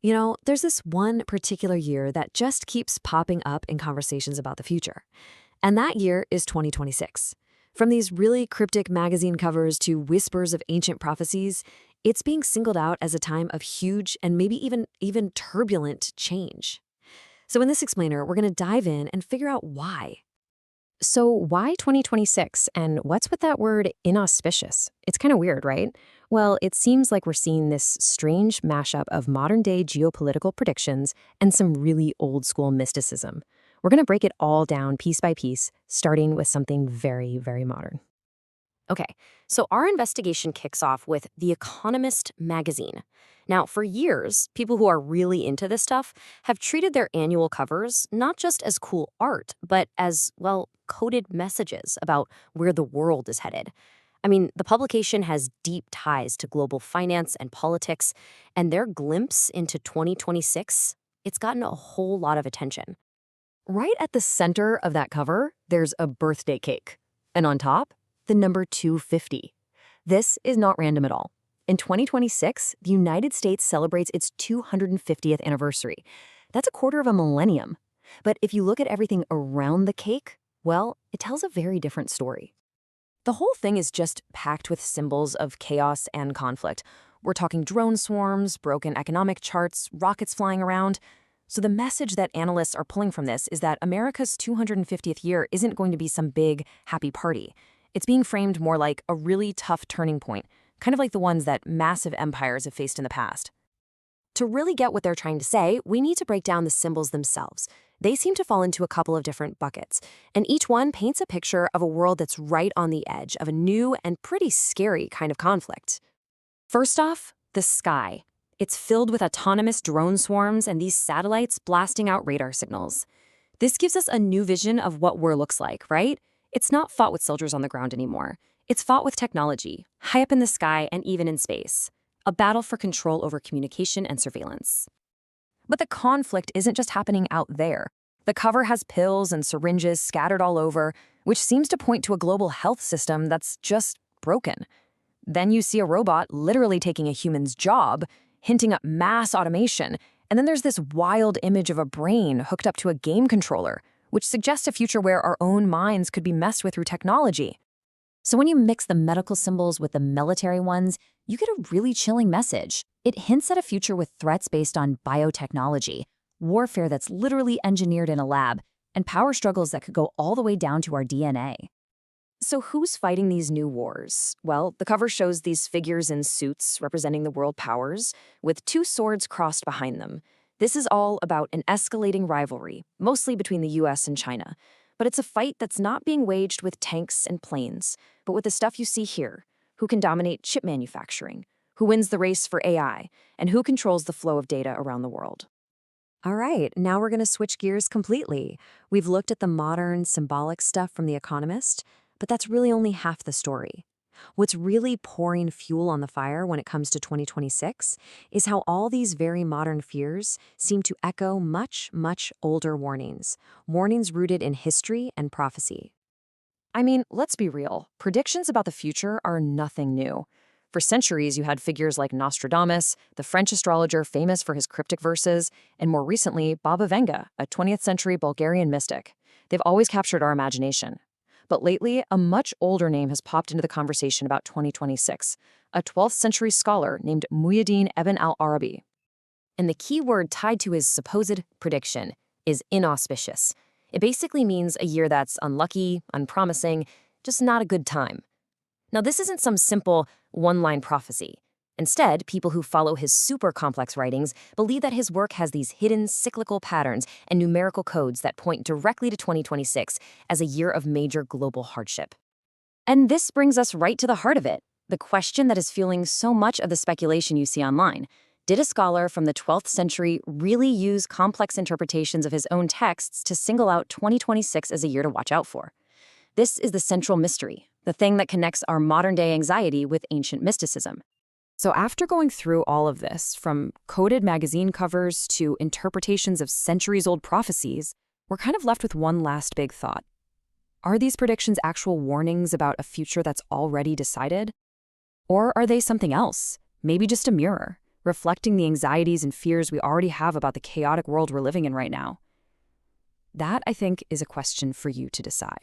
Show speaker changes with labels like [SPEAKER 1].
[SPEAKER 1] There's this one particular year that just keeps popping up in conversations about the future. And that year is 2026. From these really cryptic magazine covers to whispers of ancient prophecies, it's being singled out as a time of huge and maybe even turbulent change. So in this explainer, we're going to dive in and figure out why.
[SPEAKER 2] So why 2026, and what's with that word inauspicious? It's kind of weird, right? Well, it seems like we're seeing this strange mashup of modern-day geopolitical predictions and some really old-school mysticism. We're going to break it all down piece by piece, starting with something very, very modern. Okay, so our investigation kicks off with The Economist magazine. Now, for years, people who are really into this stuff have treated their annual covers not just as cool art, but as, well, coded messages about where the world is headed. I mean, the publication has deep ties to global finance and politics, and their glimpse into 2026, it's gotten a whole lot of attention.
[SPEAKER 1] Right at the center of that cover, there's a birthday cake. And on top, the number 250. This is not random at all. In 2026, the United States celebrates its 250th anniversary. That's a quarter of a millennium. But if you look at everything around the cake, well, it tells a very different story. The whole thing is just packed with symbols of chaos and conflict. We're talking drone swarms, broken economic charts, rockets flying around. So the message that analysts are pulling from this is that America's 250th year isn't going to be some big, happy party. It's being framed more like a really tough turning point, kind of like the ones that massive empires have faced in the past. To really get what they're trying to say, we need to break down the symbols themselves. They seem to fall into a couple of different buckets, and each one paints a picture of a world that's right on the edge of a new and pretty scary kind of conflict. First off, the sky. It's filled with autonomous drone swarms and these satellites blasting out radar signals. This gives us a new vision of what war looks like, right? It's not fought with soldiers on the ground anymore. It's fought with technology, high up in the sky and even in space. A battle for control over communication and surveillance. But the conflict isn't just happening out there. The cover has pills and syringes scattered all over, which seems to point to a global health system that's just broken. Then you see a robot literally taking a human's job, hinting at mass automation, and then there's this wild image of a brain hooked up to a game controller, which suggests a future where our own minds could be messed with through technology. So when you mix the medical symbols with the military ones, you get a really chilling message. It hints at a future with threats based on biotechnology, warfare that's literally engineered in a lab, and power struggles that could go all the way down to our DNA. So who's fighting these new wars? Well, the cover shows these figures in suits representing the world powers, with two swords crossed behind them. This is all about an escalating rivalry, mostly between the US and China. But it's a fight that's not being waged with tanks and planes, but with the stuff you see here. Who can dominate chip manufacturing? Who wins the race for AI? And who controls the flow of data around the world? All right, now we're going to switch gears completely. We've looked at the modern, symbolic stuff from The Economist, but that's really only half the story. What's really pouring fuel on the fire when it comes to 2026 is how all these very modern fears seem to echo much, much older warnings rooted in history and prophecy. I mean, let's be real, predictions about the future are nothing new. For centuries, you had figures like Nostradamus, the French astrologer famous for his cryptic verses, and more recently, Vanga, a 20th century Bulgarian mystic. They've always captured our imagination. But lately, a much older name has popped into the conversation about 2026, a 12th century scholar named Muhyiddin Ibn al Arabi. And the key word tied to his supposed prediction is inauspicious. It basically means a year that's unlucky, unpromising, just not a good time. Now, this isn't some simple one-line prophecy. Instead, people who follow his super complex writings believe that his work has these hidden cyclical patterns and numerical codes that point directly to 2026 as a year of major global hardship. And this brings us right to the heart of it, the question that is fueling so much of the speculation you see online. Did a scholar from the 12th century really use complex interpretations of his own texts to single out 2026 as a year to watch out for? This is the central mystery, the thing that connects our modern-day anxiety with ancient mysticism. So after going through all of this, from coded magazine covers to interpretations of centuries-old prophecies, we're kind of left with one last big thought. Are these predictions actual warnings about a future that's already decided? Or are they something else? Maybe just a mirror, reflecting the anxieties and fears we already have about the chaotic world we're living in right now? That, I think, is a question for you to decide.